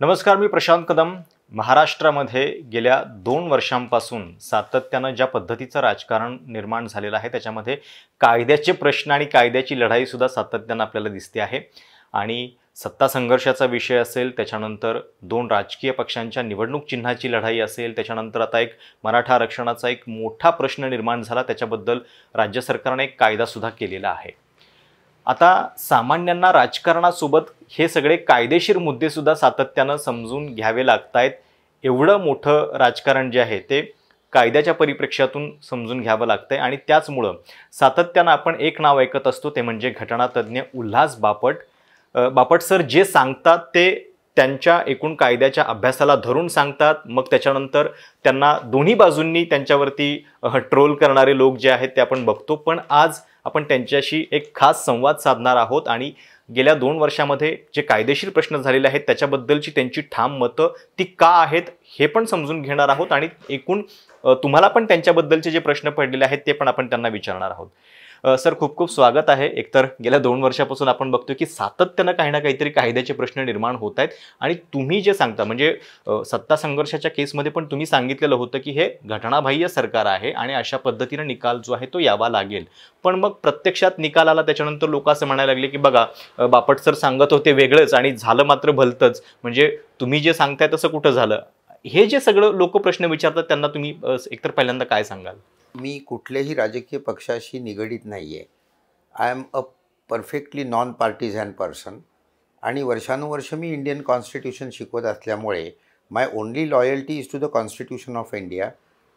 नमस्कार, मी प्रशांत कदम. महाराष्ट्रामध्ये गेल्या 2 वर्षांपासून सातत्यानं ज्या पद्धतीचं राजकारण निर्माण झालेलं आहे त्याच्यामध्ये कायद्याचे प्रश्न आणि कायद्याची लढाईसुद्धा सातत्यानं आपल्याला दिसते आहे. आणि सत्ता संघर्षाचा विषय असेल, त्याच्यानंतर 2 राजकीय पक्षांच्या निवडणूक चिन्हाची लढाई असेल, त्याच्यानंतर आता एक मराठा आरक्षणाचा एक मोठा प्रश्न निर्माण झाला, त्याच्याबद्दल राज्य सरकारने एक कायदासुद्धा केलेला आहे. आता सामान्यांना राजकारणासोबत हे सगळे कायदेशीर मुद्देसुद्धा सातत्यानं समजून घ्यावे लागत आहेत. एवढं मोठं राजकारण जे आहे ते कायद्याच्या परिप्रेक्ष्यातून समजून घ्यावं लागतं आहे आणि त्याचमुळं सातत्यानं आपण एक नाव ऐकत असतो, ते म्हणजे घटनातज्ञ उल्हास बापट. बापट सर जे सांगतात ते त्यांच्या एकूण कायद्याच्या अभ्यासाला धरून सांगतात. मग त्याच्यानंतर त्यांना दोन्ही बाजूंनी त्यांच्यावरती ट्रोल करणारे लोक जे आहेत ते आपण बघतो. पण आज आपण त्यांच्याशी एक खास संवाद साधणार आहोत आणि गेल्या 2 वर्षामध्ये जे कायदेशीर प्रश्न झालेले आहेत त्याच्याबद्दलची त्यांची ठाम मतं ती का आहेत हे पण समजून घेणार आहोत आणि एकूण तुम्हाला पण त्यांच्याबद्दलचे जे प्रश्न पडलेले आहेत ते पण आपण त्यांना विचारणार आहोत. सर, खूप खूप स्वागत आहे. एकतर गेल्या 2 वर्षापासून आपण बघतो की सातत्यानं काही ना काहीतरी कायद्याचे प्रश्न निर्माण होत आहेत आणि तुम्ही जे सांगता म्हणजे सत्ता संघर्षाच्या केसमध्ये पण तुम्ही सांगितलेलं होतं की हे घटनाबाह्य सरकार आहे आणि अशा पद्धतीनं निकाल जो आहे तो यावा लागेल. पण मग प्रत्यक्षात निकाल आला त्याच्यानंतर लोक असं म्हणायला लागले की बघा, बापट सर सांगत होते वेगळंच आणि झालं मात्र भलतंच. म्हणजे तुम्ही जे सांगताय तसं कुठं झालं? हे जे सगळं लोक प्रश्न विचारतात त्यांना तुम्ही एकतर पहिल्यांदा काय सांगाल? मी कुठल्याही राजकीय पक्षाशी निगडीत नाही आहे. I am a perfectly non partisan person आणि वर्षानुवर्ष मी इंडियन कॉन्स्टिट्यूशन शिकवत असल्यामुळे my only loyalty is to the constitution of India,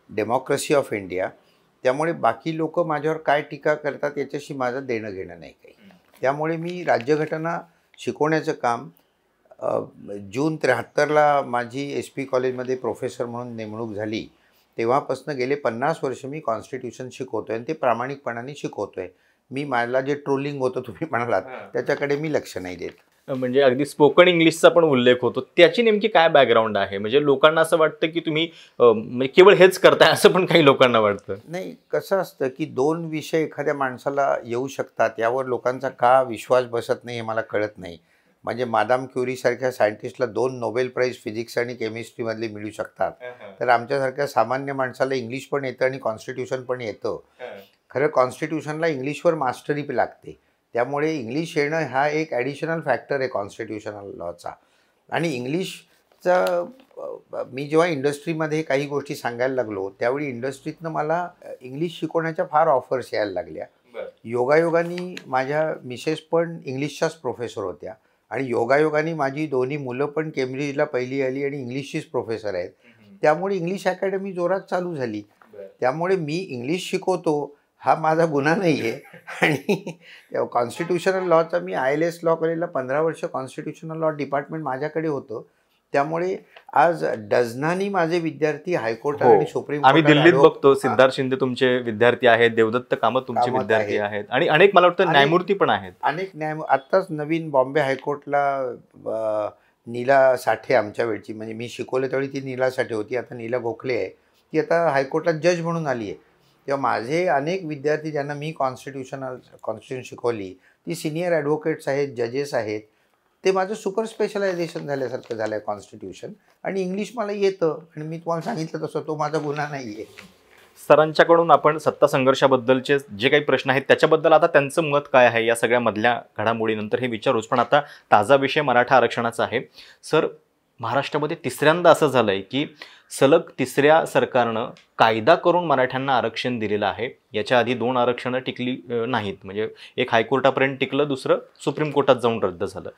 democracy of India. त्यामुळे बाकी लोक माझ्यावर काय टीका करतात याच्याशी माझं देणं घेणं नाही काही. त्यामुळे मी राज्यघटना शिकवण्याचं काम जून 73ला माझी SP कॉलेजमध्ये प्रोफेसर म्हणून नेमणूक झाली तेव्हापासून गेले 50 वर्ष मी कॉन्स्टिट्यूशन शिकवतो आहे आणि ते प्रामाणिकपणाने शिकवतो आहे. मला जे ट्रोलिंग होतं तुम्ही म्हणालात त्याच्याकडे मी लक्ष नाही देत. म्हणजे अगदी स्पोकन इंग्लिशचा पण उल्लेख होतो, त्याची नेमकी काय बॅकग्राऊंड आहे? म्हणजे लोकांना असं वाटतं की तुम्ही केवळ हेच करताय असं पण काही लोकांना वाटतं. नाही, कसं असतं की 2 विषय एखाद्या माणसाला येऊ शकतात, यावर लोकांचा का विश्वास बसत नाही हे मला कळत नाही. म्हणजे मादाम क्युरीसारख्या सायंटिस्टला 2 नोबेल प्राईज फिजिक्स आणि केमिस्ट्रीमधले मिळू शकतात, तर आमच्यासारख्या सामान्य माणसाला इंग्लिश पण येतं आणि कॉन्स्टिट्यूशन पण येतं. खरं कॉन्स्टिट्यूशनला इंग्लिशवर मास्टरी लागते, त्यामुळे इंग्लिश येणं हा एक ॲडिशनल फॅक्टर आहे कॉन्स्टिट्यूशनल लॉचा. आणि इंग्लिशचा मी जेव्हा इंडस्ट्रीमध्ये काही गोष्टी सांगायला लागलो त्यावेळी इंडस्ट्रीतनं मला इंग्लिश शिकवण्याच्या फार ऑफर्स यायला लागल्या. योगायोगाने माझ्या मिसेस पण इंग्लिशच्याच प्रोफेसर होत्या आणि योगायोगाने माझी दोन्ही मुलं पण केम्ब्रिजला पहिली आली आणि इंग्लिशचीच प्रोफेसर आहेत. त्यामुळे इंग्लिश अकॅडमी जोरात चालू झाली. त्यामुळे मी इंग्लिश शिकवतो हा माझा गुन्हा नाही आहे. आणि कॉन्स्टिट्यूशनल लॉचा मी ILS लॉ कॉलेजला 15 वर्ष कॉन्स्टिट्यूशनल लॉ डिपार्टमेंट माझ्याकडे होतं. त्यामुळे आज डझनानी माझे विद्यार्थी हायकोर्टात आणि सुप्रीम आम्ही दिल्लीत बघतो, सिद्धार्थ शिंदे तुमचे विद्यार्थी आहेत, देवदत्त कामत तुमचे विद्यार्थी आहेत आणि अनेक मला वाटतं न्यायमूर्ती पण आहेत. अनेक आत्ताच नवीन बॉम्बे हायकोर्टला नीला साठे आमच्या वेळची, म्हणजे मी शिकवले त्यावेळी ती नीला साठे होती, आता नीला गोखले आहे, ती आता हायकोर्टात जज म्हणून आली आहे. तेव्हा माझे अनेक विद्यार्थी ज्यांना मी कॉन्स्टिट्यूशन शिकवली ती सिनियर ॲडव्होकेट्स आहेत, जजेस आहेत. ते माझं सुपर स्पेशलायझेशन झाल्यासारखं झालं आहे कॉन्स्टिट्यूशन. आणि इंग्लिश मला येतं आणि मी तुम्हाला सांगितलं तसं तो माझा गुन्हा नाही आहे. सरांच्याकडून आपण सत्ता संघर्षाबद्दलचे जे काही प्रश्न आहेत त्याच्याबद्दल आता त्यांचं मत काय आहे या सगळ्या मधल्या घडामोडीनंतर हे विचारूच. पण आता ताजा विषय मराठा आरक्षणाचा आहे. सर, महाराष्ट्रामध्ये तिसऱ्यांदा असं झालं आहे की सलग 3ऱ्या सरकारनं कायदा करून मराठ्यांना आरक्षण दिलेलं आहे. याच्या आधी 2 आरक्षणं टिकली नाहीत, म्हणजे एक हायकोर्टापर्यंत टिकलं, दुसरं सुप्रीम कोर्टात जाऊन रद्द झालं.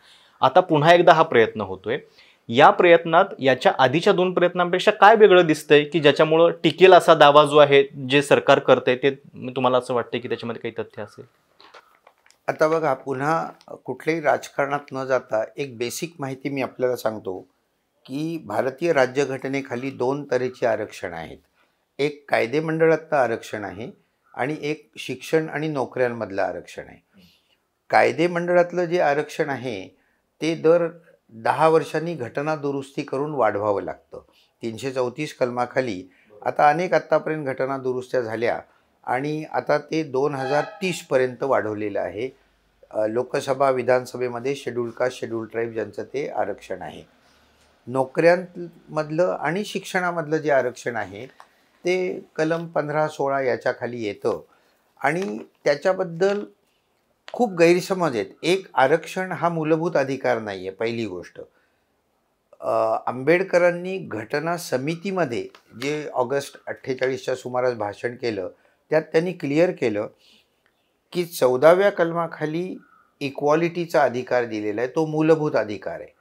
आता पुन्हा एकदा हा प्रयत्न होतोय. या प्रयत्नात याच्या आधीच्या 2 प्रयत्नांपेक्षा काय वेगळं दिसतंय की ज्याच्यामुळं टिकेल असा दावा जो आहे जे सरकार करतंय ते तुम्हाला असं वाटतंय की त्याच्यामध्ये काही तथ्य असेल? आता बघा, पुन्हा कुठल्याही राजकारणात न जाता एक बेसिक माहिती मी आपल्याला सांगतो की भारतीय राज्यघटनेखाली 2 तऱ्हेची आरक्षण आहेत. एक कायदेमंडळातलं आरक्षण आहे आणि एक शिक्षण आणि नोकऱ्यांमधलं आरक्षण आहे. कायदेमंडळातलं जे आरक्षण आहे ते दर 10 वर्षांनी घटना दुरुस्ती करून वाढवावं लागतं. 334 कलमाखाली आता आत्तापर्यंत घटना दुरुस्त्या झाल्या आणि आता ते 2030पर्यंत वाढवलेलं आहे. लोकसभा विधानसभेमध्ये शेड्यूल कास्ट शेड्यूल ट्राईब ज्यांचं ते आरक्षण आहे. नोकऱ्यांमधलं आणि शिक्षणामधलं जे आरक्षण आहे ते कलम 15-16 याच्या खाली येतं आणि त्याच्याबद्दल खूप गैरसमज आहेत. एक, आरक्षण हा मूलभूत अधिकार नाही आहे, पहिली गोष्ट. आंबेडकरांनी घटना समितीमध्ये जे ऑगस्ट 48च्या सुमारास भाषण केलं, त्यात त्यांनी क्लिअर केलं की 14व्या कलमाखाली इक्वालिटीचा अधिकार दिलेला आहे, तो मूलभूत अधिकार आहे.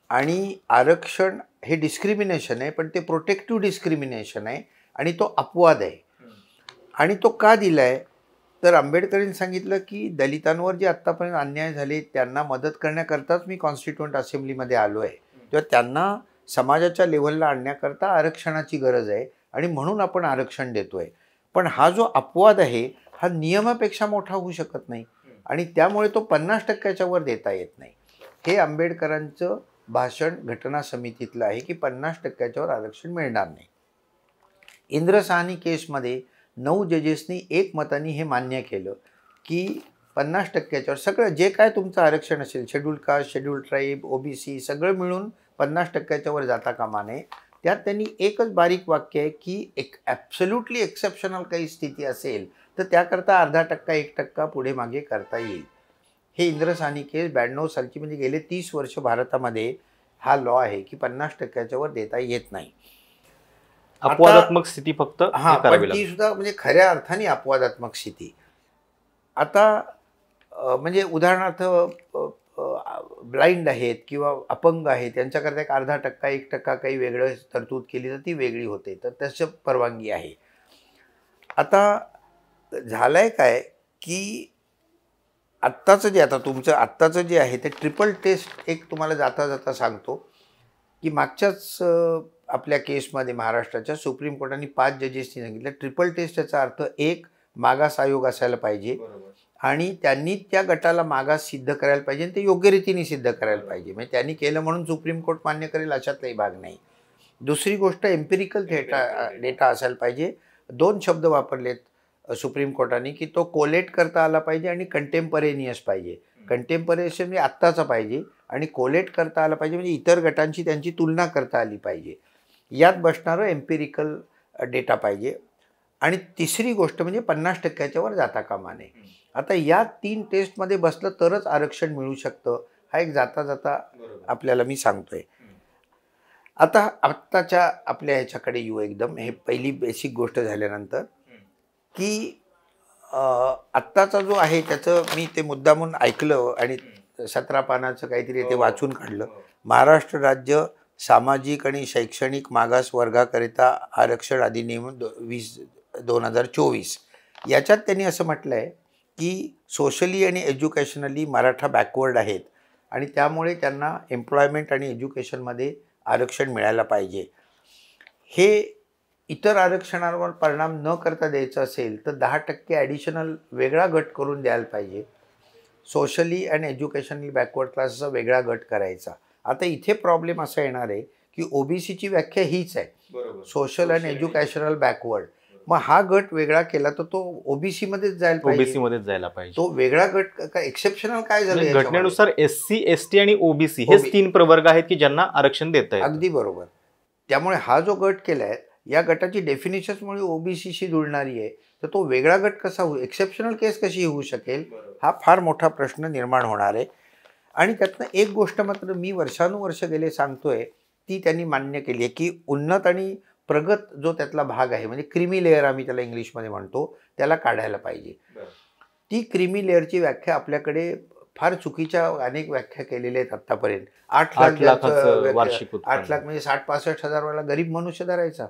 आणि आरक्षण हे डिस्क्रिमिनेशन आहे, पण ते प्रोटेक्टिव्ह डिस्क्रिमिनेशन आहे आणि तो अपवाद आहे. आणि तो का दिला आहे, तर आंबेडकरांनी सांगितलं की दलितांवर जे आत्तापर्यंत अन्याय झाले त्यांना मदत करण्याकरताच मी कॉन्स्टिट्युएंट असेंब्लीमध्ये आलो आहे, तेव्हा त्यांना समाजाच्या लेव्हलला आणण्याकरता आरक्षणाची गरज आहे आणि म्हणून आपण आरक्षण देतो आहे. पण हा जो अपवाद आहे हा नियमापेक्षा मोठा होऊ शकत नाही आणि त्यामुळे तो 50% वर देता येत नाही. हे आंबेडकरांचं भाषण घटना समितीतलं आहे की 50% वर आरक्षण मिळणार नाही. इंद्रसाहनी केसमध्ये 9 जजेसनी एकमताने हे मान्य केलं की 50% वर सगळं जे काय तुमचं आरक्षण असेल, scheduled caste, scheduled tribe, OBC सगळं मिळून 50% वर जाता कामा नये. त्यात त्यांनी एकच बारीक वाक्य आहे की एक ॲब्सोल्युटली एक्सेप्शनल काही स्थिती असेल तर त्याकरता 0.5% 1% पुढे मागे करता येईल. हे इंद्रसाहनी केस 92 सालची, म्हणजे गेले 30 वर्ष भारतामध्ये हा लॉ आहे की 50% वर देता येत नाही. अपवादात्मक स्थिती फक्त पण करावी ती लागते. सुद्धा म्हणजे खऱ्या अर्थाने अपवादात्मक स्थिती. आता म्हणजे उदाहरणार्थ ब्लाइंड आहेत किंवा अपंग आहेत त्यांच्याकरता एक 0.5% 1% काही वेगळं तरतूद केली तर ती वेगळी होते, तर तसं परवानगी आहे. आता झालंय काय की आत्ताचं जे आता तुमचं आत्ताचं जे आहे ते ट्रिपल टेस्ट एक तुम्हाला जाता जाता सांगतो की मागच्याच आपल्या केसमध्ये महाराष्ट्राच्या सुप्रीम कोर्टाने 5 जजेसनी सांगितलं ट्रिपल टेस्ट याचा अर्थ एक, मागास आयोग असायला पाहिजे आणि त्यांनी त्या गटाला मागास सिद्ध करायला पाहिजे आणि ते योग्य रीतीने सिद्ध करायला पाहिजे. म्हणजे त्यांनी केलं म्हणून सुप्रीम कोर्ट मान्य करेल अशातलाही भाग नाही. दुसरी गोष्ट एम्पिरिकल डेटा असायला पाहिजे. 2 शब्द वापरलेत सुप्रीम कोर्टाने की तो कोलेट करता आला पाहिजे आणि कंटेम्परेनियस पाहिजे. कंटेम्परेनियस म्हणजे आत्ताचा पाहिजे आणि कोलेट करता आला पाहिजे म्हणजे इतर गटांची त्यांची तुलना करता आली पाहिजे. यात बसणारं एम्पिरिकल डेटा पाहिजे. आणि तिसरी गोष्ट म्हणजे 50% वर जाता कामा नये. आता या 3 टेस्टमध्ये बसलं तरच आरक्षण मिळू शकतं. हा एक जाता जाता आपल्याला मी सांगतोय. आता आत्ताच्या आपल्या ह्याच्याकडे येऊ एकदम, हे पहिली बेसिक गोष्ट झाल्यानंतर की आत्ताचा जो आहे त्याचं मी ते मुद्दामून ऐकलं आणि 17 पानाचं काहीतरी ते वाचून काढलं. महाराष्ट्र राज्य सामाजिक आणि शैक्षणिक मागास वर्गाकरिता आरक्षण अधिनियम 2024 याच्यात त्यांनी असं म्हटलं आहे की सोशली आणि एज्युकेशनली मराठा बॅकवर्ड आहेत आणि त्यामुळे त्यांना एम्प्लॉयमेंट आणि एज्युकेशनमध्ये आरक्षण मिळायला पाहिजे. हे इतर आरक्षणावर परिणाम न करता द्यायचं असेल तर 10% ॲडिशनल वेगळा गट करून द्यायला पाहिजे. सोशली अँड एज्युकेशनली बॅकवर्ड क्लासचा वेगळा गट करायचा. आता इथे प्रॉब्लेम असा येणार आहे की ओबीसीची व्याख्या हीच आहे, सोशल अँड एज्युकेशनल बॅकवर्ड. मग हा गट वेगळा केला तर तो ओबीसीमध्येच जायला पाहिजे. ओबीसी जायला पाहिजे. तो वेगळा गट का एक्सेप्शनल काय झालं घटनेनुसार एससी, एसटी आणि ओबीसी हेच 3 प्रवर्ग आहेत की ज्यांना आरक्षण देता येतं. अगदी बरोबर. त्यामुळे हा जो गट केलाय या गटाची डेफिनेशनमुळे ओबीसीशी जुळणारी आहे, तर तो वेगळा गट कसा होऊ, एक्सेप्शनल केस कशी होऊ शकेल, हा फार मोठा प्रश्न निर्माण होणार आहे. आणि त्यातनं एक गोष्ट मात्र मी वर्षानुवर्ष गेले सांगतोय ती त्यांनी मान्य केली आहे की उन्नत आणि प्रगत जो त्यातला भाग आहे म्हणजे क्रीमी लेअर आम्ही त्याला इंग्लिशमध्ये म्हणतो त्याला काढायला पाहिजे. ती क्रीमी लेअरची व्याख्या आपल्याकडे फार चुकीच्या अनेक व्याख्या केलेल्या आहेत आतापर्यंत. 8 लाख वार्षिक 8 लाख म्हणजे 60-65 हजार वाला गरीब मनुष्य धरायचा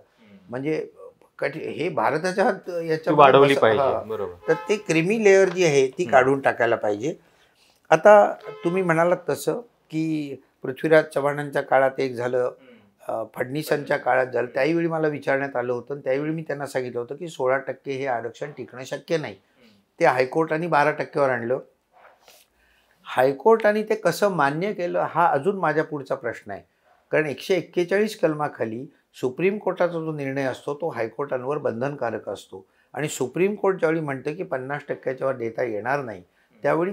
म्हणजे हे भारताच्या याच्या वाढवली पाहिजे. तर ते क्रीमी लेअर जी आहे ती काढून टाकायला पाहिजे. आता तुम्ही म्हणालात तसं की पृथ्वीराज चव्हाणांच्या काळात एक झालं, फडणवीसांच्या काळात झालं. त्यावेळी मला विचारण्यात आलं होतं आणि त्यावेळी मी त्यांना सांगितलं होतं की 16% हे आरक्षण टिकणं शक्य नाही. ते हायकोर्टाने 12% वर आणलं. हायकोर्टाने ते कसं मान्य केलं हा अजून माझ्या पुढचा प्रश्न आहे. कारण 141 कलमाखाली सुप्रीम कोर्टाचा जो निर्णय असतो तो हायकोर्टांवर बंधनकारक असतो आणि सुप्रीम कोर्ट ज्यावेळी म्हणतं की 50% वर देता येणार नाही त्यावेळी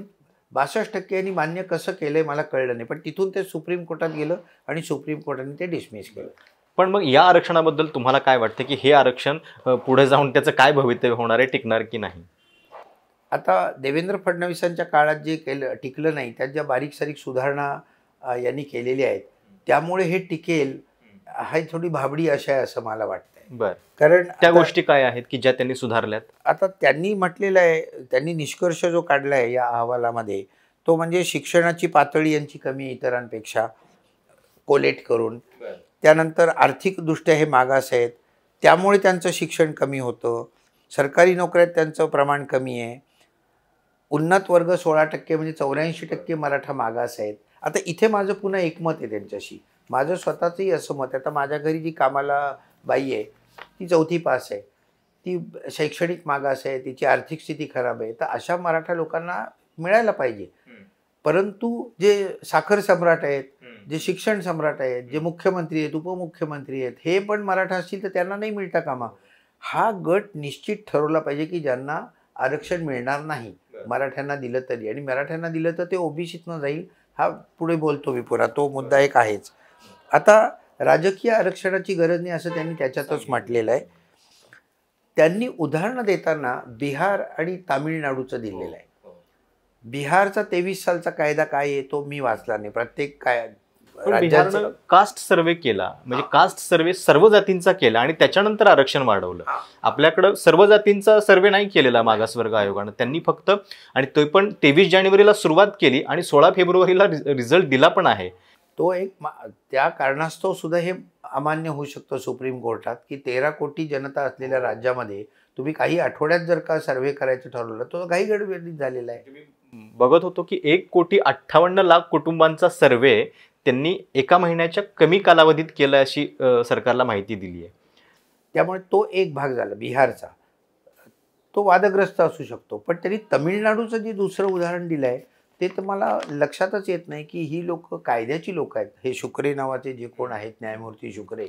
62% यांनी मान्य कसं केलंय मला कळलं नाही, पण तिथून ते सुप्रीम कोर्टात गेलं आणि सुप्रीम कोर्टाने ते डिसमिस केलं. पण मग या आरक्षणाबद्दल तुम्हाला काय वाटतं की हे आरक्षण पुढे जाऊन त्याचं काय भवितव्य होणार आहे, टिकणार की नाही? आता देवेंद्र फडणवीसांच्या काळात जे केलं टिकलं नाही, त्यात ज्या बारीक सारीक सुधारणा यांनी केलेल्या आहेत, त्यामुळे हे टिकेल हा थोडी भाबडी आशा आहे असं मला वाटतंय. बरं, कारण त्या गोष्टी काय आहेत की ज्या त्यांनी सुधारल्यात? आता त्यांनी म्हटलेलं आहे, त्यांनी निष्कर्ष जो काढला आहे या अहवालामध्ये, तो म्हणजे शिक्षणाची पातळी यांची कमी इतरांपेक्षा कोलेट करून, त्यानंतर आर्थिकदृष्ट्या हे मागास आहेत त्यामुळे त्यांचं शिक्षण कमी होतं, सरकारी नोकऱ्यात त्यांचं प्रमाण कमी आहे, उन्नत वर्ग 16% म्हणजे 84% मराठा मागास आहेत. आता इथे माझं पुन्हा एकमत आहे त्यांच्याशी, माझं स्वतःचंही असं मत आहे. आता माझ्या घरी जी कामाला बाई आहे ती 4थी पास आहे, ती शैक्षणिक मागास आहे, तिची आर्थिक स्थिती खराब आहे, तर अशा मराठा लोकांना मिळायला पाहिजे. परंतु जे साखर सम्राट आहेत, जे शिक्षण सम्राट आहेत, जे मुख्यमंत्री आहेत, उपमुख्यमंत्री आहेत, हे पण मराठा असतील तर त्यांना नाही मिळता कामा. हा गट निश्चित ठरवला पाहिजे की ज्यांना आरक्षण मिळणार नाही, मराठ्यांना दिलं तरी, आणि मराठ्यांना दिलं तर ते ओबीसीतनं जाईल. हा पुढे बोलतो मी पुरा, तो मुद्दा एक आहेच. आता राजकीय आरक्षणाची गरज नाही असं त्यांनी त्याच्यातच म्हटलेलं आहे. त्यांनी उदाहरणं देताना बिहार आणि तामिळनाडूचं दिलेलं आहे. बिहारचा 23 सालचा कायदा काय आहे तो मी वाचला नाही. प्रत्येक बिहारनं कास्ट सर्वे केला, म्हणजे कास्ट सर्वे सर्व जातींचा केला आणि त्याच्यानंतर आरक्षण वाढवलं. आपल्याकडं सर्व जातींचा सर्वे नाही केलेला मागासवर्ग आयोगानं, त्यांनी फक्त, आणि तो पण 23 जानेवारीला सुरुवात केली आणि 16 फेब्रुवारीला रिझल्ट दिला पण आहे. तो एक त्या कारणास्तव सुद्धा हे अमान्य होऊ शकतं सुप्रीम कोर्टात की 13 कोटी जनता असलेल्या राज्यामध्ये तुम्ही काही आठवड्यात जर का सर्वे करायचं ठरवलं तो काही गडबडीत झालेला आहे. बघत होतो की 1,58,00,000 कुटुंबांचा सर्वे त्यांनी एका महिन्याच्या कमी कालावधीत केला अशी सरकारला माहिती दिली आहे. त्यामुळे तो एक भाग झाला बिहारचा, तो वादग्रस्त असू शकतो. पण त्यांनी तमिळनाडूचं जे दुसरं उदाहरण दिलं आहे ते तर मला लक्षातच येत नाही की ही लोक कायद्याची लोक आहेत. हे शुक्रे नावाचे जे कोण आहेत, न्यायमूर्ती शुक्रे,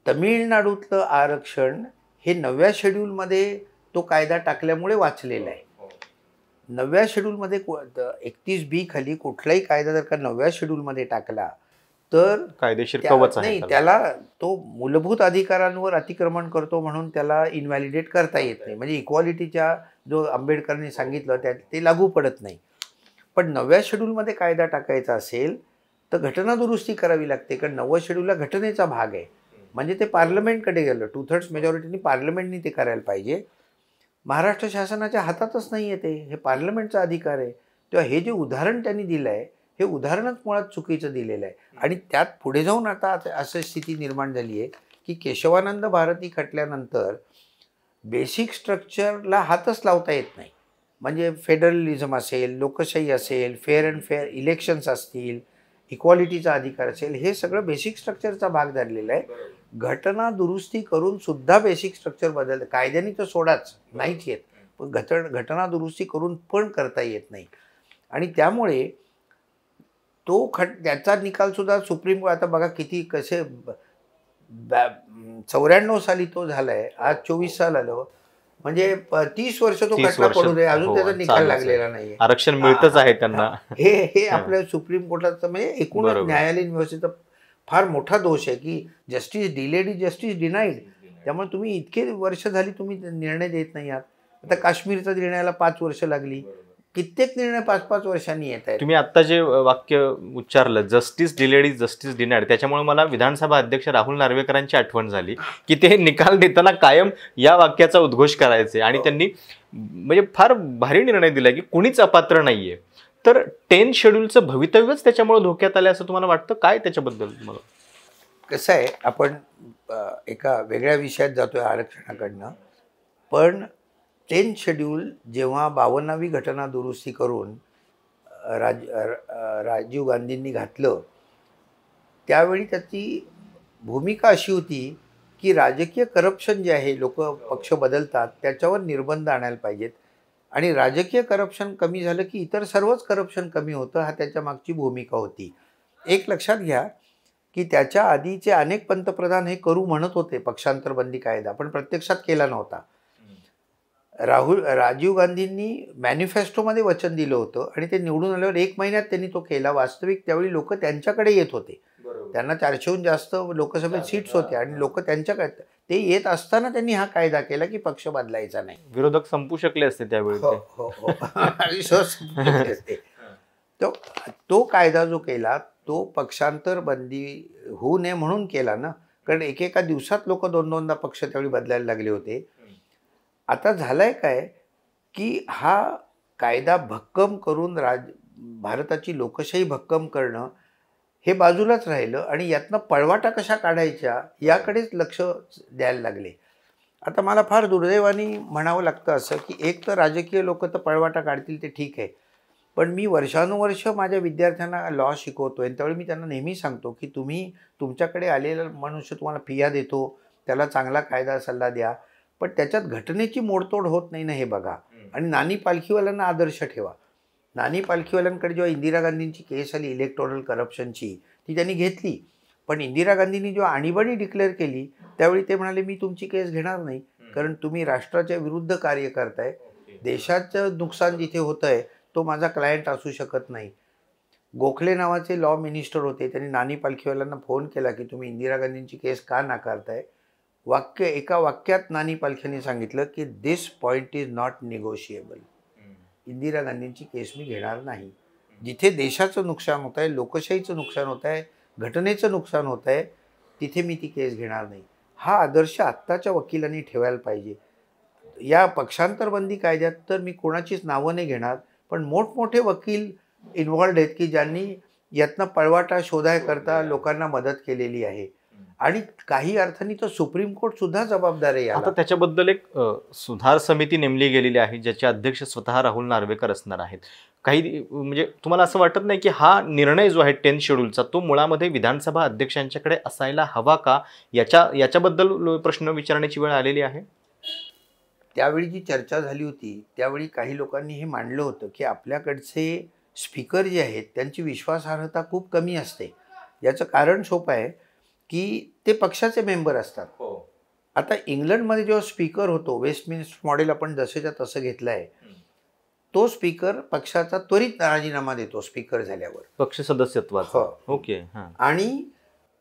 तमिळनाडूतलं आरक्षण हे 9व्या शेड्यूलमध्ये तो कायदा टाकल्यामुळे वाचलेला आहे. 9व्या शेड्यूलमध्ये 31B खाली कुठलाही कायदा जर का 9व्या शेड्यूलमध्ये टाकला तर कायदेशीर कवच आहे, नाही, त्याला तो मूलभूत अधिकारांवर अतिक्रमण करतो म्हणून त्याला इनव्हॅलिडेट करता येत नाही. म्हणजे इक्वालिटीच्या जो आंबेडकरांनी सांगितलं त्या ते लागू पडत नाही. पण 9व्या शेड्यूलमध्ये कायदा टाकायचा असेल तर घटना दुरुस्ती करावी लागते, कारण 9व्या शेड्यूलला घटनेचा भाग आहे. म्हणजे ते पार्लमेंटकडे गेलं, 2/3 मेजॉरिटीनी पार्लमेंटनी ते करायला पाहिजे. महाराष्ट्र शासनाच्या हातातच नाही आहे ते, हे पार्लमेंटचा अधिकार आहे. तेव्हा हे जे उदाहरण त्यांनी दिलं आहे हे उदाहरणच मुळात चुकीचं दिलेलं आहे. आणि त्यात पुढे जाऊन आता असं स्थिती निर्माण झाली आहे की केशवानंद भारती खटल्यानंतर बेसिक स्ट्रक्चरला हातच लावता येत नाही. म्हणजे फेडरलिझम असेल, लोकशाही असेल, फेअर अँड फेअर इलेक्शन्स असतील, इक्वालिटीचा अधिकार असेल, हे सगळं बेसिक स्ट्रक्चरचा भाग धरलेला आहे. घटना दुरुस्ती करून सुद्धा बेसिक स्ट्रक्चर बदलतं, कायद्याने तर सोडाच नाहीच येत, पण घटना दुरुस्ती करून पण करता येत नाही. आणि त्यामुळे तो त्याचा निकाल सुद्धा सुप्रीम कोर्ट, आता बघा किती कसे 94 साली तो झालाय, आज 24 साल आलं, म्हणजे 30 वर्ष तो खटला पडू दे, अजून त्याचा निकाल लागलेला नाहीये. आरक्षण मिळतच आहे त्यांना. हे आपल्या सुप्रीम कोर्टाचं म्हणजे एकूणच न्यायालयीन व्यवस्थेचा फार मोठा दोष आहे की justice delayed is justice denied. त्यामुळे तुम्ही इतके वर्ष झाली तुम्ही निर्णय देत नाही आहात. आता काश्मीरचा निर्णयाला 5 वर्ष लागली, कित्येक निर्णय 5-5 वर्षांनी येत आहेत. तुम्ही आता जे वाक्य उच्चारलं, justice delayed is justice denied, त्याच्यामुळे मला विधानसभा अध्यक्ष राहुल नार्वेकरांची आठवण झाली की ते निकाल देताना कायम या वाक्याचा उद्घोष करायचे आणि त्यांनी म्हणजे फार भारी निर्णय दिला की कुणीच अपात्र नाहीये. तर 10 शेड्यूलचं भवितव्यच त्याच्यामुळे धोक्यात आलं असं तुम्हाला वाटतं? काय त्याच्याबद्दल मला? कसं आहे, आपण एका वेगळ्या विषयात जातोय आरक्षणाकडनं, पण 10 शेड्यूल जेव्हा 52वी घटना दुरुस्ती करून राजीव गांधींनी घातलं त्यावेळी त्याची भूमिका अशी होती की राजकीय करप्शन जे आहे, लोक पक्ष बदलतात त्याच्यावर निर्बंध आणायला पाहिजेत, आणि राजकीय करप्शन कमी झालं की इतर सर्वच करप्शन कमी होतं, हा त्याच्या मागची भूमिका होती. एक लक्षात घ्या की त्याच्या आधीचे अनेक पंतप्रधान हे करू म्हणत होते पक्षांतरबंदी कायदा, पण प्रत्यक्षात केला नव्हता. राजीव गांधींनी मॅनिफेस्टोमध्ये वचन दिलं होतं आणि ते निवडून आल्यावर 1 महिन्यात त्यांनी तो केला. वास्तविक त्यावेळी लोक त्यांच्याकडे येत होते. त्यांना 400हून जास्त लोकसभेत सीट्स होत्या आणि लोक त्यांच्याकडे ते येत असताना त्यांनी हा कायदा केला की पक्ष बदलायचा नाही. विरोधक संपू शकले असते त्यावेळी. हो हो हो आणि सहज संपू शकले असते. तो कायदा जो केला तो पक्षांतर बंदी होऊ नये म्हणून केला ना, कारण एकेका दिवसात लोक 2-2दा पक्ष त्यावेळी बदलायला लागले होते. आता झालंय काय की हा कायदा भक्कम करून भारताची लोकशाही भक्कम करणं हे बाजूलाच राहिलं आणि यातनं पळवाटा कशा काढायच्या याकडेच लक्ष द्यायला लागले. आता मला फार दुर्दैवाने म्हणावं लागतं असं की एक तर राजकीय लोक तर पळवाटा काढतील ते ठीक आहे, पण मी वर्षानुवर्ष माझ्या विद्यार्थ्यांना लॉ शिकवतोय त्यावेळी मी त्यांना नेहमी सांगतो की तुम्ही तुमच्याकडे आलेला मनुष्य तुम्हाला फिया देतो, त्याला चांगला कायदा सल्ला द्या, पण त्याच्यात घटनेची मोडतोड होत नाही ना हे बघा. आणि नानी पालखीवाल्यांना आदर्श ठेवा. नानी पालखीवाल्यांकडे जेव्हा इंदिरा गांधींची केस आली इलेक्टोरल करप्शनची ती त्यांनी घेतली, पण इंदिरा गांधींनी जेव्हा आणीबाणी डिक्लेअर केली त्यावेळी ते म्हणाले मी तुमची केस घेणार नाही, कारण तुम्ही राष्ट्राच्या विरुद्ध कार्य करताय, देशाचं नुकसान जिथे होतं आहे तो माझा क्लायंट असू शकत नाही. गोखले नावाचे लॉ मिनिस्टर होते, त्यांनी नानी पालखीवाल्यांना फोन केला की तुम्ही इंदिरा गांधींची केस का नाकारताय. एका वाक्यात नानी पालख्यांनी सांगितलं की this point is not negotiable. Indira गांधींची केस मी घेणार नाही. जिथे देशाचं नुकसान होत आहे, लोकशाहीचं नुकसान होत आहे, घटनेचं नुकसान होत आहे, तिथे मी ती केस घेणार नाही. हा आदर्श आत्ताच्या वकिलांनी ठेवायला पाहिजे. या पक्षांतरबंदी कायद्यात तर मी कोणाचीच नावं नाही घेणार, पण मोठमोठे वकील इन्व्हॉल्ड आहेत की ज्यांनी यातनं पळवाटा शोधायकरता लोकांना मदत केलेली आहे आणि काही अर्थाने तर सुप्रीम कोर्ट सुद्धा जबाबदार आहे. आता त्याच्याबद्दल एक सुधार समिती नेमली गेलेली आहे ज्याचे अध्यक्ष स्वतः राहुल नार्वेकर असणार आहेत. काही म्हणजे तुम्हाला असं वाटत नाही की हा निर्णय जो आहे 10th शेड्यूलचा तो मुळामध्ये विधानसभा अध्यक्षांच्याकडे असायला हवा का, याच्याबद्दल प्रश्न विचारण्याची वेळ आलेली आहे. त्यावेळी जी चर्चा झाली होती त्यावेळी काही लोकांनी हे मांडलं होतं की आपल्याकडचे स्पीकर जे आहेत त्यांची विश्वासार्हता खूप कमी असते. याचं कारण सोपं आहे की ते पक्षाचे मेंबर असतात. आता इंग्लंडमध्ये जेव्हा स्पीकर होतो, वेस्टमिन्स्टर मॉडेल आपण जसेच्या तसं घेतलं आहे, तो स्पीकर पक्षाचा त्वरित राजीनामा देतो स्पीकर झाल्यावर पक्ष सदस्यत्वाचा. ओके. आणि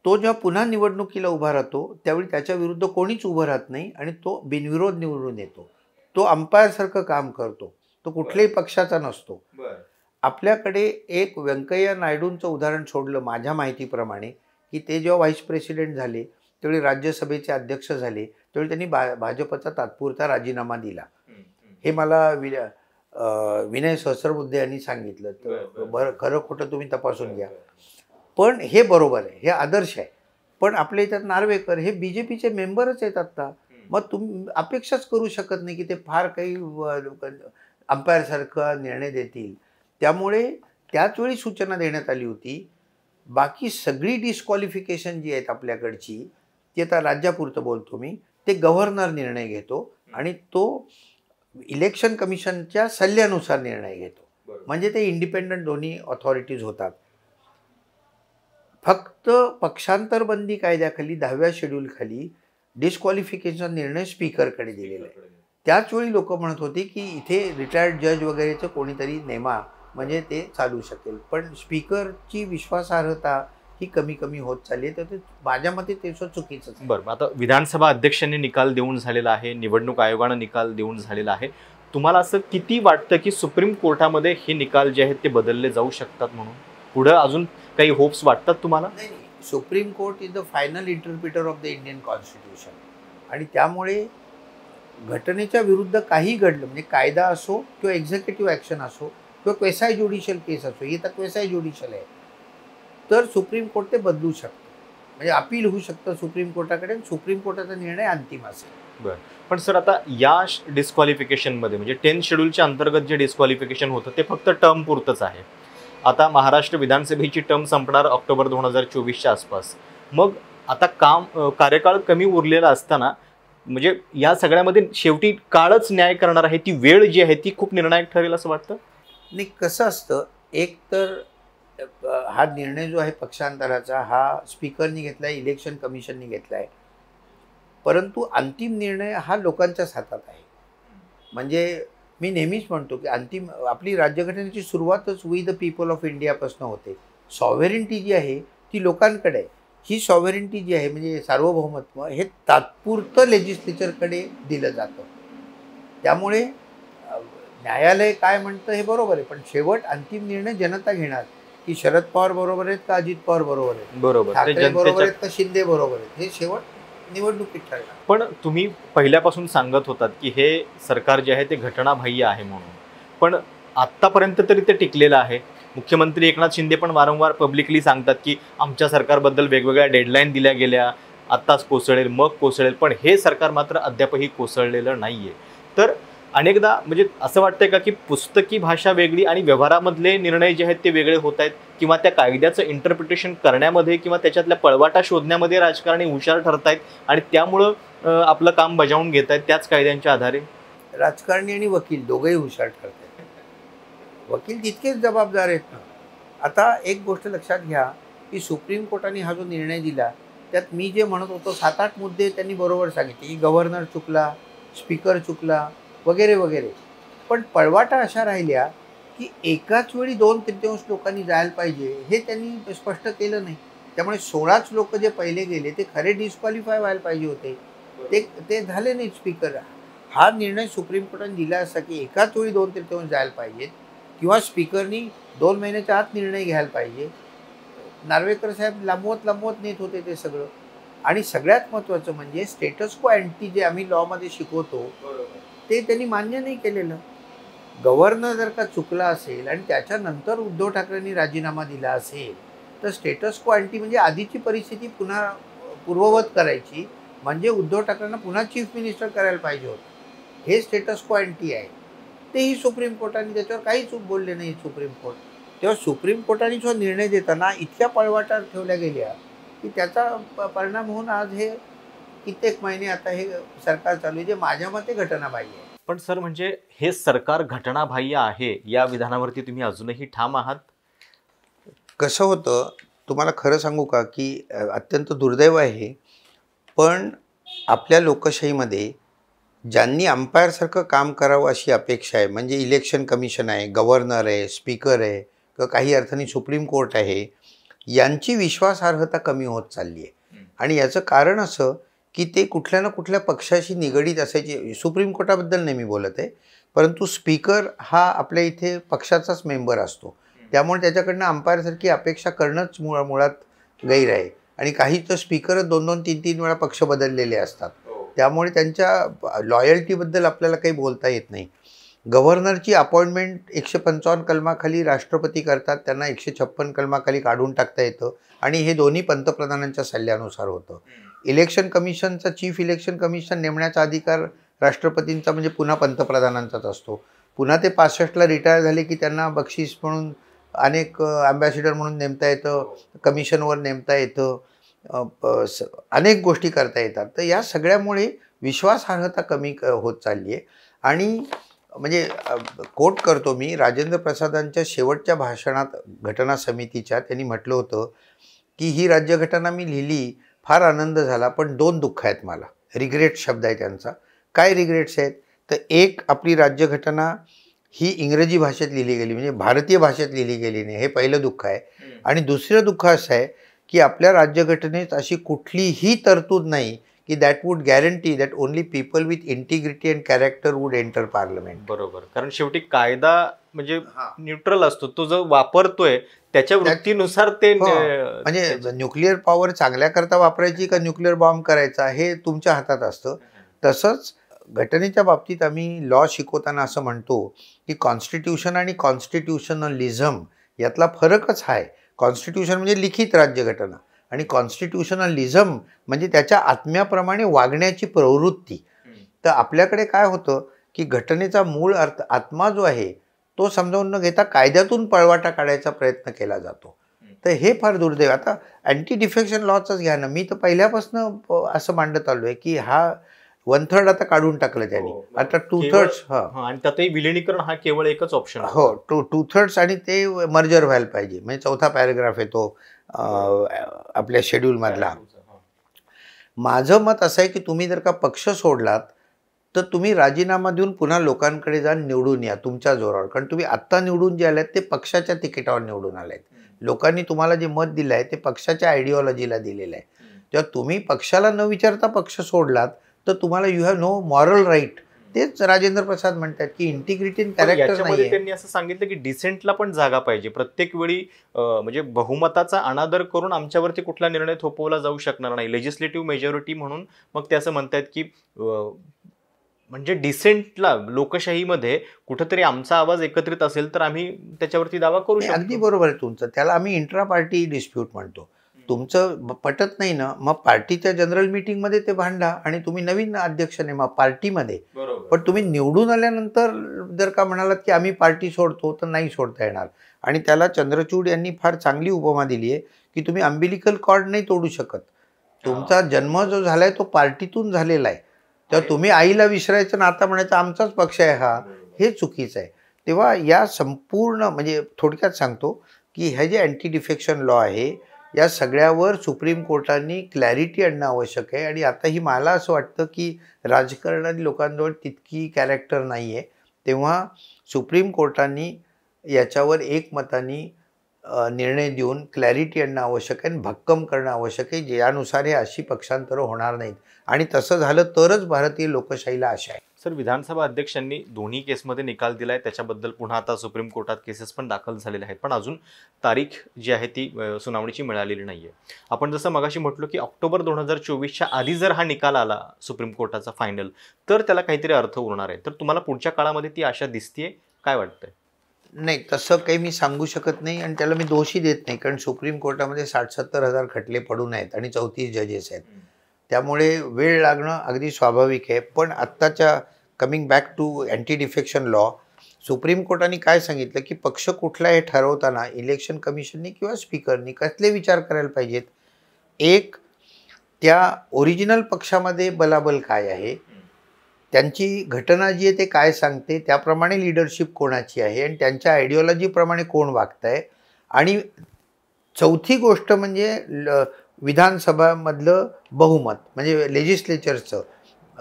तो जेव्हा पुन्हा निवडणुकीला उभा राहतो त्यावेळी त्याच्या विरुद्ध कोणीच उभं राहत नाही आणि तो बिनविरोध निवडून येतो. तो अंपायरसारखं काम करतो, तो कुठल्याही पक्षाचा नसतो. आपल्याकडे एक व्यंकय्या नायडूंचं उदाहरण सोडलं माझ्या माहितीप्रमाणे की ते जेव्हा व्हाईस प्रेसिडेंट झाले त्यावेळी राज्यसभेचे अध्यक्ष झाले त्यावेळी त्यांनी भाजपचा तात्पुरता राजीनामा दिला. हे मला विनय सहस्रबुद्धे यांनी सांगितलं. तर बरं खरं खोटं तुम्ही तपासून घ्या, पण हे बरोबर आहे, हे आदर्श आहे. पण आपल्या इथं नार्वेकर हे BJPचे मेंबरच आहेत आत्ता. मग तुम्ही अपेक्षाच करू शकत नाही की ते फार काही अंपायरसारखा निर्णय देतील. त्यामुळे त्याच वेळी सूचना देण्यात आली होती. बाकी सगळी डिस्क्वालिफिकेशन जी आहेत आपल्याकडची ती आता राज्यापुरतं बोलतो मी, ते गव्हर्नर निर्णय घेतो आणि तो इलेक्शन कमिशनच्या सल्ल्यानुसार निर्णय घेतो. म्हणजे ते इंडिपेंडंट दोन्ही ऑथॉरिटीज होतात. फक्त पक्षांतरबंदी कायद्याखाली 10व्या शेड्यूलखाली डिस्क्वालिफिकेशन निर्णय स्पीकरकडे दिलेला आहे. त्याचवेळी लोक म्हणत होते की इथे रिटायर्ड जज वगैरेचं कोणीतरी नेमा म्हणजे ते चालू शकेल, पण स्पीकरची विश्वासार्हता ही कमी कमी होत चालली आहे. तर ते माझ्या मते ते चुकीचं आहे. बरं, आता विधानसभा अध्यक्षांनी निकाल देऊन झालेला आहे, निवडणूक आयोगानं निकाल देऊन झालेला आहे. तुम्हाला असं किती वाटतं की सुप्रीम कोर्टामध्ये हे निकाल जे आहेत ते बदलले जाऊ शकतात म्हणून पुढं अजून काही होप्स वाटतात तुम्हाला? नाही, supreme court is the final interpreter of the Indian constitution आणि त्यामुळे घटनेच्या विरुद्ध काही घडलं म्हणजे कायदा असो किंवा एक्झिक्युटिव्ह ॲक्शन असो किंवा क्वेसाय ज्युडिशियल केस असो, ही तर क्वेसाय ज्युडिशियल आहे, तर सुप्रीम कोर्ट ते बदलू शकतं. म्हणजे अपील होऊ शकतं सुप्रीम कोर्टाकडे, सुप्रीम कोर्टाचा निर्णय अंतिम असेल. बरं, पण सर आता या डिस्क्वालिफिकेशनमध्ये म्हणजे 10th शेड्यूलच्या अंतर्गत जे डिस्क्वालिफिकेशन होतं ते फक्त टर्म पुरतंच आहे. आता महाराष्ट्र विधानसभेची टर्म संपणार ऑक्टोबर 2024च्या आसपास. मग आता कार्यकाळ कमी उरलेला असताना म्हणजे या सगळ्यामध्ये शेवटी काळच न्याय करणार आहे, ती वेळ जी आहे ती खूप निर्णायक ठरेल असं वाटतं. नाही, कसं असतं, एक तर हा निर्णय जो आहे पक्षांतराचा हा स्पीकरनी घेतला आहे, इलेक्शन कमिशननी घेतला आहे, परंतु अंतिम निर्णय हा लोकांच्याच हातात आहे. म्हणजे मी नेहमीच म्हणतो की अंतिम आपली राज्यघटनेची सुरुवातच वी द पीपल ऑफ इंडियापासून होते. सॉव्हेरेंटी जी आहे ती लोकांकडे आहे. ही सॉव्हेरेंटी जी आहे म्हणजे सार्वभौमत्व हे तात्पुरतं लेजिस्लेचरकडे दिलं जातं. त्यामुळे न्यायालय काय म्हणतं हे बरोबर आहे, पण शेवट अंतिम निर्णय जनता घेणार की शरद पवार बरोबर आहेत का अजित पवार बरोबर आहेत, बरोबर, ते ठाकरे बरोबर जनतेच्या. आहेत का शिंदे बरोबर आहेत, हे शेवट निवडणुकीत ठरणार. पण तुम्ही पहिल्यापासून सांगत होतात की हे सरकार जे आहे ते घटनाबाह्य आहे म्हणून, पण आत्तापर्यंत तरी ते टिकलेलं आहे. मुख्यमंत्री एकनाथ शिंदे पण वारंवार पब्लिकली सांगतात की आमच्या सरकारबद्दल वेगवेगळ्या डेडलाईन दिल्या गेल्या, आत्ताच कोसळेल मग कोसळेल, पण हे सरकार मात्र अद्यापही कोसळलेलं नाही आहे. तर अनेकदा म्हणजे असं वाटतंय का की पुस्तकी भाषा वेगळी आणि व्यवहारामधले निर्णय जे आहेत ते वेगळे होत आहेत, किंवा त्या कायद्याचं इंटरप्रिटेशन करण्यामध्ये किंवा त्याच्यातल्या पळवाटा शोधण्यामध्ये राजकारणी हुशार ठरतायत आणि त्यामुळं आपलं काम बजावून घेत आहेत त्याच कायद्यांच्या आधारे? राजकारणी आणि वकील दोघंही हुशार ठरतात. वकील तितकेच जबाबदार आहेत ना. आता एक गोष्ट लक्षात घ्या की सुप्रीम कोर्टाने हा जो निर्णय दिला त्यात मी जे म्हणत होतो 7-8 मुद्दे त्यांनी बरोबर सांगितले की गव्हर्नर चुकला, स्पीकर चुकला वगैरे वगैरे. पण पळवाटा अशा राहिल्या की एकाच वेळी 2/3 लोकांनी जायला पाहिजे हे त्यांनी स्पष्ट केलं नाही. त्यामुळे 16च लोक जे पहिले गेले ते खरे डिस्क्वालिफाय व्हायला पाहिजे होते, ते झाले नाहीत. स्पीकर हा निर्णय सुप्रीम कोर्टाने दिला असा की एकाच वेळी 2/3 जायला पाहिजेत किंवा स्पीकरनी 2 महिन्याच्या आत निर्णय घ्यायला पाहिजे. नार्वेकर साहेब लांबवत नेत होते ते सगळं. आणि सगळ्यात महत्त्वाचं म्हणजे स्टेटस को अँटी जे आम्ही लॉमध्ये शिकवतो ते त्यांनी मान्य नाही केलेलं. गव्हर्नर जर का चुकला असेल आणि त्याच्यानंतर उद्धव ठाकरेंनी राजीनामा दिला असेल तर स्टेटस को अँटी म्हणजे आधीची परिस्थिती पुन्हा पूर्ववत करायची, म्हणजे उद्धव ठाकरेंना पुन्हा चीफ मिनिस्टर करायला पाहिजे होतं. हे स्टेटस को अँटी आहे. तेही सुप्रीम कोर्टाने त्याच्यावर काहीच बोलले नाही सुप्रीम कोर्ट. तेव्हा सुप्रीम कोर्टाने जो निर्णय देताना इतक्या पळवाटा ठेवल्या गेल्या की त्याचा परिणाम होऊन आज हे कित्येक महिने आता हे सरकार चालू आहे जे माझ्या मते घटनाबाह्य आहे. पण सर म्हणजे हे सरकार घटनाबाह्य आहे या विधानावरती तुम्ही अजूनही ठाम आहात? कसं होतं तुम्हाला खरं सांगू का की अत्यंत दुर्दैव आहे, पण आपल्या लोकशाहीमध्ये ज्यांनी अंपायरसारखं काम करावं अशी अपेक्षा आहे, म्हणजे इलेक्शन कमिशन आहे, गव्हर्नर आहे, स्पीकर आहे किंवा काही अर्थाने सुप्रीम कोर्ट आहे, यांची विश्वासार्हता कमी होत चालली आहे. आणि याचं कारण असं की ते कुठल्या ना कुठल्या पक्षाशी निगडीत असायचे. सुप्रीम कोर्टाबद्दल नाही मी बोलत आहे, परंतु स्पीकर हा आपल्या इथे पक्षाचाच मेंबर असतो. त्यामुळे त्याच्याकडनं अंपायरसारखी अपेक्षा करणंच मुळात गैर आहे. आणि काही तर स्पीकरच 2-2, 3-3 वेळा पक्ष बदललेले असतात. त्यामुळे त्यांच्या लॉयल्टीबद्दल आपल्याला काही बोलता येत नाही. गव्हर्नरची अपॉइंटमेंट 155 कलमाखाली राष्ट्रपती करतात, त्यांना 156 कलमाखाली काढून टाकता येतं आणि हे दोन्ही पंतप्रधानांच्या सल्ल्यानुसार होतं. इलेक्शन कमिशनचा चीफ इलेक्शन कमिशन नेमण्याचा अधिकार राष्ट्रपतींचा म्हणजे पुन्हा पंतप्रधानांचाच असतो. पुन्हा ते 65ला रिटायर झाले की त्यांना बक्षीस म्हणून अनेक अँबॅसिडर म्हणून नेमता येतं, कमिशनवर नेमता येतं, अनेक गोष्टी करता येतात. तर या सगळ्यामुळे विश्वासार्हता कमी होत चालली आहे. आणि म्हणजे कोट करतो मी राजेंद्र प्रसादांच्या शेवटच्या भाषणात घटना समितीच्या, त्यांनी म्हटलं होतं की ही राज्यघटना मी लिहिली, फार आनंद झाला, पण 2 दुःख आहेत मला. रिग्रेट शब्द आहे त्यांचा. काय रिग्रेट्स आहेत तर एक, आपली राज्यघटना ही इंग्रजी भाषेत लिहिली गेली, म्हणजे भारतीय भाषेत लिहिली गेली नाही, हे पहिलं दुःख आहे. आणि दुसरं दुःख असं आहे की आपल्या राज्यघटनेत अशी कुठलीही तरतूद नाही की that would guarantee that only people with integrity and character would enter parliament. बरोबर, कारण शेवटी कायदा म्हणजे न्यूट्रल असतो, तो जो वापरतोय त्याच्या वृत्तीनुसार ते म्हणजे न्यूक्लिअर पॉवर चांगल्याकरता वापरायची का न्यूक्लिअर बॉम्ब करायचा हे तुमच्या हातात असतं. तसंच घटनेच्या बाबतीत आम्ही लॉ शिकवताना असं म्हणतो की कॉन्स्टिट्यूशन आणि कॉन्स्टिट्यूशनलिझम यातला फरकच आहे. कॉन्स्टिट्यूशन म्हणजे लिखित राज्यघटना आणि कॉन्स्टिट्यूशनलिझम म्हणजे त्याच्या आत्म्याप्रमाणे वागण्याची प्रवृत्ती. तर आपल्याकडे काय होतं की घटनेचा मूळ अर्थ आत्मा जो आहे तो समजावून न घेता कायद्यातून पळवाटा काढायचा प्रयत्न केला जातो. तर हे फार दुर्दैव. आता अँटी डिफेक्शन लॉचंच घ्या ना, मी तर पहिल्यापासून असं मांडत आलो आहे की हा 1/3 आता काढून टाकलं त्यांनी, आता 2/3. आणि त्यातही विलिनीकरण हा केवळ एकच ऑप्शन. हो, 2/3 आणि ते मर्जर व्हायला पाहिजे, म्हणजे 4था पॅराग्राफ येतो आपल्या शेड्यूलमधला. माझं मत असं आहे की तुम्ही जर का पक्ष सोडलात तर तुम्ही राजीनामा देऊन पुन्हा लोकांकडे जाऊन निवडून या तुमच्या जोरावर. कारण तुम्ही आत्ता निवडून जे आलात ते पक्षाच्या तिकिटावर निवडून आलात. लोकांनी तुम्हाला जे मत दिलं आहे ते पक्षाच्या आयडिओलॉजीला दिलेलं आहे. तेव्हा तुम्ही पक्षाला न विचारता पक्ष सोडलात तर तुम्हाला you have no moral right. तेच राजेंद्र प्रसाद म्हणतात की इंटिग्रिटी इन कॅरेक्टर नाही. त्यांनी असं सांगितलं की डिसेंटला पण जागा पाहिजे. प्रत्येक वेळी म्हणजे बहुमताचा अनादर करून आमच्यावरती कुठला निर्णय थोपवला जाऊ शकणार नाही. लेजिस्लेटिव्ह मेजॉरिटी म्हणून मग ते असं म्हणतात की म्हणजे डिसेंटला लोकशाहीमध्ये कुठेतरी आमचा आवाज एकत्रित असेल तर आम्ही त्याच्यावरती दावा करू शकतो. अगदी बरोबर आहे तुमचं. त्याला आम्ही इंट्रा पार्टी डिस्प्यूट म्हणतो. तुमचं पटत नाही ना, मग पार्टीच्या जनरल मीटिंगमध्ये ते भांडा आणि तुम्ही नवीन अध्यक्ष नेमा पार्टीमध्ये. पण तुम्ही निवडून आल्यानंतर जर का म्हणालात की आम्ही पार्टी सोडतो तर नाही सोडता येणार. आणि त्याला चंद्रचूड यांनी फार चांगली उपमा दिली आहे की तुम्ही अम्बिलिकल कॉर्ड नाही तोडू शकत. तुमचा जन्म जो झालाय तो पार्टीतून झालेला आहे. तेव्हा तुम्ही आईला विसरायचं ना आता म्हणायचं आमचाच पक्ष आहे हा, हे चुकीचं आहे. तेव्हा या संपूर्ण म्हणजे थोडक्यात सांगतो की हे जे अँटी डिफेक्शन लॉ आहे या सगळ्यावर सुप्रीम कोर्टाने क्लॅरिटी आणणं आवश्यक आहे. आणि आता ही मला असं वाटतं की राजकारणातील लोकांजवळ तितकी कॅरेक्टर नाही आहे. तेव्हा सुप्रीम कोर्टाने याच्यावर एकमताने निर्णय देऊन क्लॅरिटी आणणं आवश्यक आहे आणि भक्कम करणं आवश्यक आहे, ज्यानुसार हे अशी पक्षांतरं होणार नाहीत. आणि तसं झालं तरच भारतीय लोकशाहीला आशा आहे. सर, विधानसभा अध्यक्षांनी दोन्ही केसमध्ये निकाल दिलाय. त्याच्याबद्दल पुन्हा आता सुप्रीम कोर्टात केसेस पण दाखल झालेले आहेत, पण अजून तारीख जी आहे ती सुनावणीची मिळालेली नाहीये. आपण जसं मगाशी म्हटलो की ऑक्टोबर 2024च्या आधी जर हा निकाल आला सुप्रीम कोर्टाचा फायनल तर त्याला काहीतरी अर्थ उरणार आहे. तर तुम्हाला पुढच्या काळामध्ये ती आशा दिसतीये, काय वाटतंय? नाही, तसं काही मी सांगू शकत नाही आणि त्याला मी दोषी देत नाही. कारण सुप्रीम कोर्टामध्ये 60-70 हजार खटले पडून आहेत आणि 34 जजेस आहेत. त्यामुळे वेळ लागणं अगदी स्वाभाविक आहे. पण आत्ताच्या coming back to anti defection law, supreme कोर्टाने काय सांगितलं की पक्ष कुठला हे ठरवताना इलेक्शन कमिशननी किंवा स्पीकरनी कसले विचार करायला पाहिजेत. एक, त्या ओरिजिनल पक्षामध्ये बलाबल काय आहे, त्यांची घटना जी आहे ते काय सांगते, त्याप्रमाणे लिडरशिप कोणाची आहे आणि त्यांच्या आयडिओलॉजीप्रमाणे कोण वागत आहे. आणि चौथी गोष्ट म्हणजे विधानसभामधलं बहुमत म्हणजे लेजिस्लेचरचं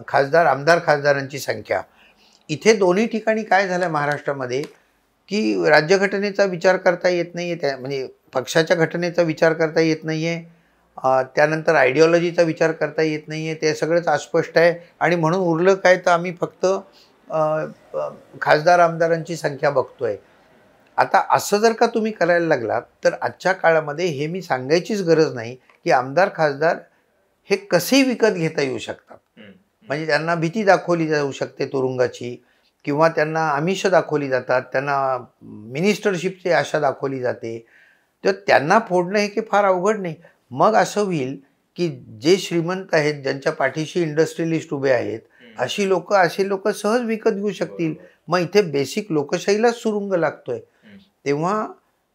खासदार आमदार खासदारांची संख्या. इथे दोन्ही ठिकाणी काय झालं महाराष्ट्रामध्ये की राज्यघटनेचा विचार करता येत नाही आहे, त्या म्हणजे पक्षाच्या घटनेचा विचार करता येत नाही आहे, त्यानंतर आयडिओलॉजीचा विचार करता येत नाही आहे, ते सगळंच अस्पष्ट आहे. आणि म्हणून उरलं काय तर आम्ही फक्त खासदार आमदारांची संख्या बघतोय. आता असं जर का तुम्ही करायला लागलात तर आजच्या काळामध्ये हे मी सांगायचीच गरज नाही की आमदार खासदार हे कसे विकत घेता येऊ शकतात. म्हणजे त्यांना भीती दाखवली जाऊ शकते तुरुंगाची, किंवा त्यांना आमिष दाखवली जातात, त्यांना मिनिस्टरशिपची आशा दाखवली जाते. तर त्यांना फोडणं हे काही फार अवघड नाही. मग असं होईल की जे श्रीमंत आहेत, ज्यांच्या पाठीशी इंडस्ट्रियलिस्ट उभे आहेत, असे लोक सहज विकत घेऊ शकतील. मग इथे बेसिक लोकशाहीलाच सुरुंग लागतोय. तेव्हा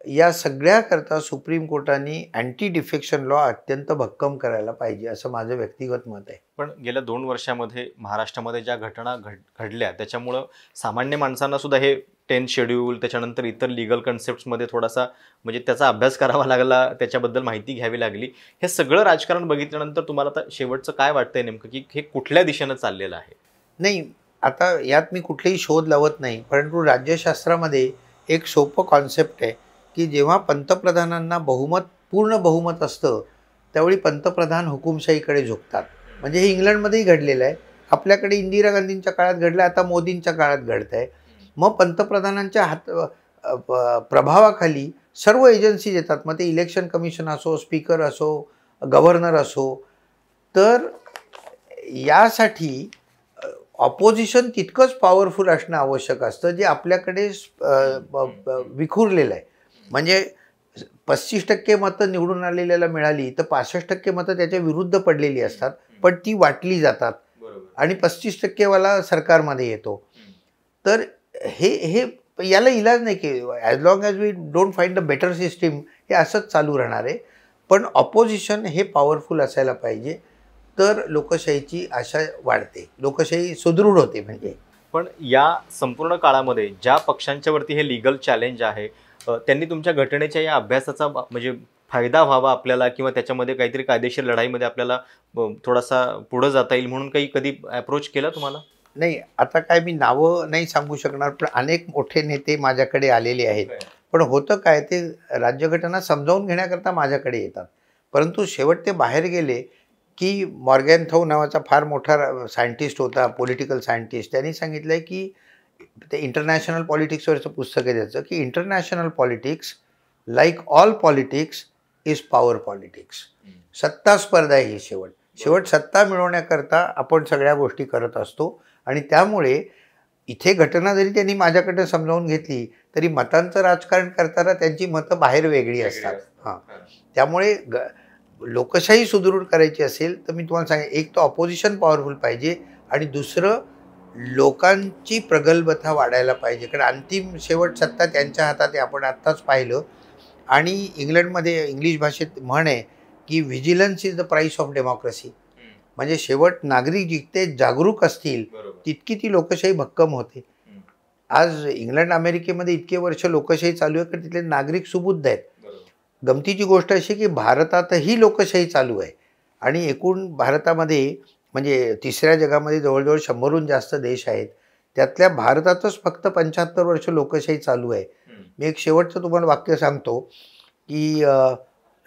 या सगळ्याकरता सुप्रीम कोर्टाने अँटी डिफेक्शन लॉ अत्यंत भक्कम करायला पाहिजे असं माझं व्यक्तिगत मत आहे. पण गेल्या 2 वर्षामध्ये महाराष्ट्रामध्ये ज्या घटना घडल्या त्याच्यामुळं सामान्य माणसांना सुद्धा हे 10th शेड्यूल त्याच्यानंतर इतर लिगल कन्सेप्ट्समध्ये थोडासा म्हणजे त्याचा अभ्यास करावा लागला, त्याच्याबद्दल माहिती घ्यावी लागली. हे सगळं राजकारण बघितल्यानंतर तुम्हाला आता शेवटचं काय वाटतंय नेमकं की हे कुठल्या दिशेनं चाललेलं आहे? नाही, आता यात मी कुठलेही शोध लावत नाही, परंतु राज्यशास्त्रामध्ये एक सोपं कॉन्सेप्ट आहे की जेव्हा पंतप्रधानांना पूर्ण बहुमत असतं त्यावेळी पंतप्रधान हुकुमशाहीकडे झुकतात. म्हणजे हे इंग्लंडमध्येही घडलेलं आहे, आपल्याकडे इंदिरा गांधींच्या काळात घडलं, आता मोदींच्या काळात घडतं आहे. मग पंतप्रधानांच्या प्रभावाखाली सर्व एजन्सीज येतात, मग ते इलेक्शन कमिशन असो, स्पीकर असो, गव्हर्नर असो. तर यासाठी ऑपोजिशन तितकंच पॉवरफुल असणं आवश्यक असतं जे आपल्याकडे विखुरलेलं आहे. म्हणजे 35% मतं निवडून आलेल्याला मिळाली तर 65% मतं त्याच्या विरुद्ध पडलेली असतात, पण ती वाटली जातात आणि 35% वाला सरकारमध्ये येतो. तर हे याला इलाज नाही की as long as we don't find a better system हे असंच चालू राहणार आहे. पण ऑपोजिशन हे पॉवरफुल असायला पाहिजे, तर लोकशाहीची आशा वाढते, लोकशाही सुदृढ होते. म्हणजे पण या संपूर्ण काळामध्ये ज्या पक्षांच्यावरती हे लीगल चॅलेंज आहे त्यांनी तुमच्या घटनेच्या या अभ्यासाचा म्हणजे फायदा व्हावा आपल्याला किंवा त्याच्यामध्ये काहीतरी कायदेशीर लढाईमध्ये आपल्याला थोडासा पुढं जाता येईल म्हणून काही कधी अप्रोच केला तुम्हाला? नाही, आता काय मी नावं नाही सांगू शकणार, पण अनेक मोठे नेते माझ्याकडे आलेले आहेत. पण होतं काय, ते राज्यघटना समजावून घेण्याकरता माझ्याकडे येतात. परंतु शेवट ते बाहेर गेले, की मॉर्गॅन नावाचा फार मोठा सायंटिस्ट होता, पॉलिटिकल सायंटिस्ट. त्यांनी सांगितलंय, की ते इंटरनॅशनल पॉलिटिक्सवरचं पुस्तक आहे त्याचं, की international politics like all politics is power politics. सत्ता स्पर्धा आहे ही शेवट. शेवट सत्ता मिळवण्याकरता आपण सगळ्या गोष्टी करत असतो. आणि त्यामुळे इथे घटना जरी त्यांनी माझ्याकडे समजावून घेतली, तरी मतांचं राजकारण करताना त्यांची मतं बाहेर वेगळी असतात. हां, त्यामुळे लोकशाही सुदृढ करायची असेल तर मी तुम्हाला सांगेन, एक तर ऑपोजिशन पॉवरफुल पाहिजे आणि दुसरं लोकांची प्रगल्भता वाढायला पाहिजे. कारण अंतिम शेवट सत्ता त्यांच्या हातात आहे, आपण आत्ताच पाहिलं. आणि इंग्लंडमध्ये इंग्लिश भाषेत म्हण आहे, की vigilance is the price of democracy. म्हणजे शेवट नागरिक जितके जागरूक असतील तितकी ती लोकशाही भक्कम होते. आज इंग्लंड अमेरिकेमध्ये इतके वर्ष लोकशाही चालू आहे, की तिथले नागरिक सुबुद्ध आहेत. गमतीची गोष्ट अशी की भारतातही लोकशाही चालू आहे आणि एकूण भारतामध्ये म्हणजे तिसऱ्या जगामध्ये जवळजवळ 100हून जास्त देश आहेत. त्यातल्या भारतातच फक्त 75 वर्ष लोकशाही चालू आहे. मी एक शेवटचं तुम्हाला वाक्य सांगतो, की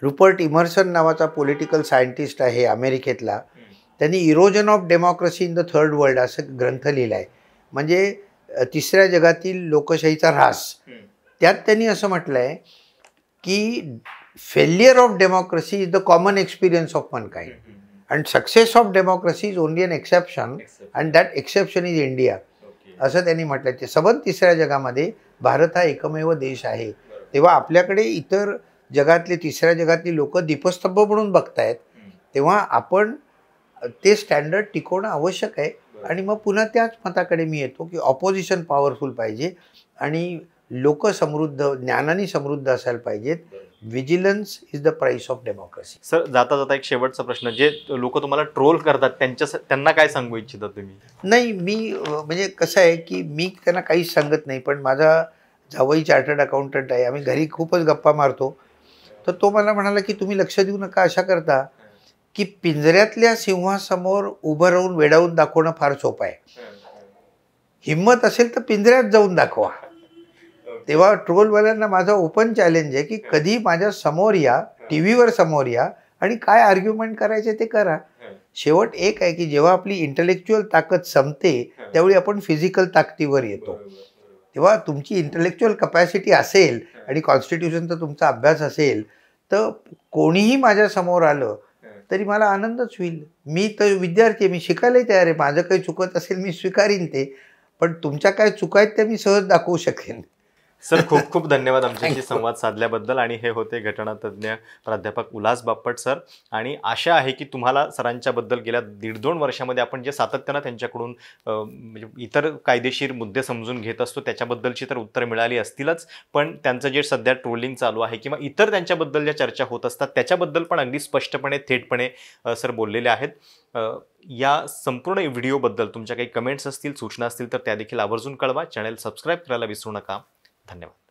रुपर्ट इमर्सन नावाचा पॉलिटिकल सायंटिस्ट आहे अमेरिकेतला. त्यांनी erosion of democracy in the third world असं ग्रंथ लिहिला आहे. म्हणजे तिसऱ्या जगातील लोकशाहीचा ऱ्हास. त्यात त्यांनी असं म्हटलं आहे, की failure of democracy is the common experience of mankind and success of democracy is only an exception and that exception is India. असं त्यांनी म्हटलं आहे. ते सबंध तिसऱ्या जगामध्ये भारत हा एकमेव देश आहे. तेव्हा आपल्याकडे इतर जगातले तिसऱ्या जगातली लोक दीपस्तंभ म्हणून बघतायत. तेव्हा आपण ते स्टँडर्ड टिकवणं आवश्यक आहे. आणि मग पुन्हा त्याच मताकडे मी येतो, की ऑपोजिशन पॉवरफुल पाहिजे आणि लोक समृद्ध, ज्ञानाने समृद्ध असायला पाहिजेत. Vigilance is the price of democracy. Sir, जाता जाता एक शेवटचा प्रश्न, जे लोक तुम्हाला ट्रोल करतात त्यांना काय सांगू इच्छिता तुम्ही? नाही, मी म्हणजे कसं आहे, की मी त्यांना काहीच सांगत नाही. पण माझा जावई चार्टर्ड अकाउंटंट आहे, आम्ही घरी खूपच गप्पा मारतो. तर तो मला म्हणाला, की तुम्ही लक्ष देऊ नका अशा करता, की पिंजऱ्यातल्या सिंहासमोर उभं राहून वेडावून दाखवणं फार सोपं आहे. हिंमत असेल तर पिंजऱ्यात जाऊन दाखवा. तेव्हा ट्रोलवाल्यांना माझा ओपन चॅलेंज आहे, की कधी माझ्या समोर या, टी व्हीवर समोर या आणि काय आर्ग्युमेंट करायचे ते करा. शेवट एक आहे, की जेव्हा आपली इंटलेक्च्युअल ताकद संपते त्यावेळी आपण फिजिकल ताकदीवर येतो. तेव्हा तुमची इंटलेक्च्युअल कपॅसिटी असेल आणि कॉन्स्टिट्यूशनचा तुमचा अभ्यास असेल तर कोणीही माझ्या समोर आलं तरी मला आनंदच होईल. मी तर विद्यार्थी आहे, मी शिकायलाही तयार आहे. माझं काही चुकत असेल मी स्वीकारीन ते. पण तुमच्या काय चुका आहेत त्या मी सहज दाखवू शकेन. सर, खूप खूप धन्यवाद आमच्याशी संवाद साधल्याबद्दल. आणि हे होते घटनातज्ञ प्राध्यापक उल्हास बापट सर. आणि आशा आहे की तुम्हाला सरांच्याबद्दल गेल्या 1.5-2 वर्षामध्ये आपण जे सातत्यानं त्यांच्याकडून म्हणजे इतर कायदेशीर मुद्दे समजून घेत असतो त्याच्याबद्दलची तर उत्तरं मिळाली असतीलच, पण त्यांचं जे सध्या ट्रोलिंग चालू आहे किंवा इतर त्यांच्याबद्दल ज्या चर्चा होत असतात त्याच्याबद्दल पण अगदी स्पष्टपणे, थेटपणे सर बोललेले आहेत. या संपूर्ण व्हिडिओबद्दल तुमच्या काही कमेंट्स असतील, सूचना असतील तर त्या देखील आवर्जून कळवा. चॅनल सबस्क्राईब करायला विसरू नका. धन्यवाद.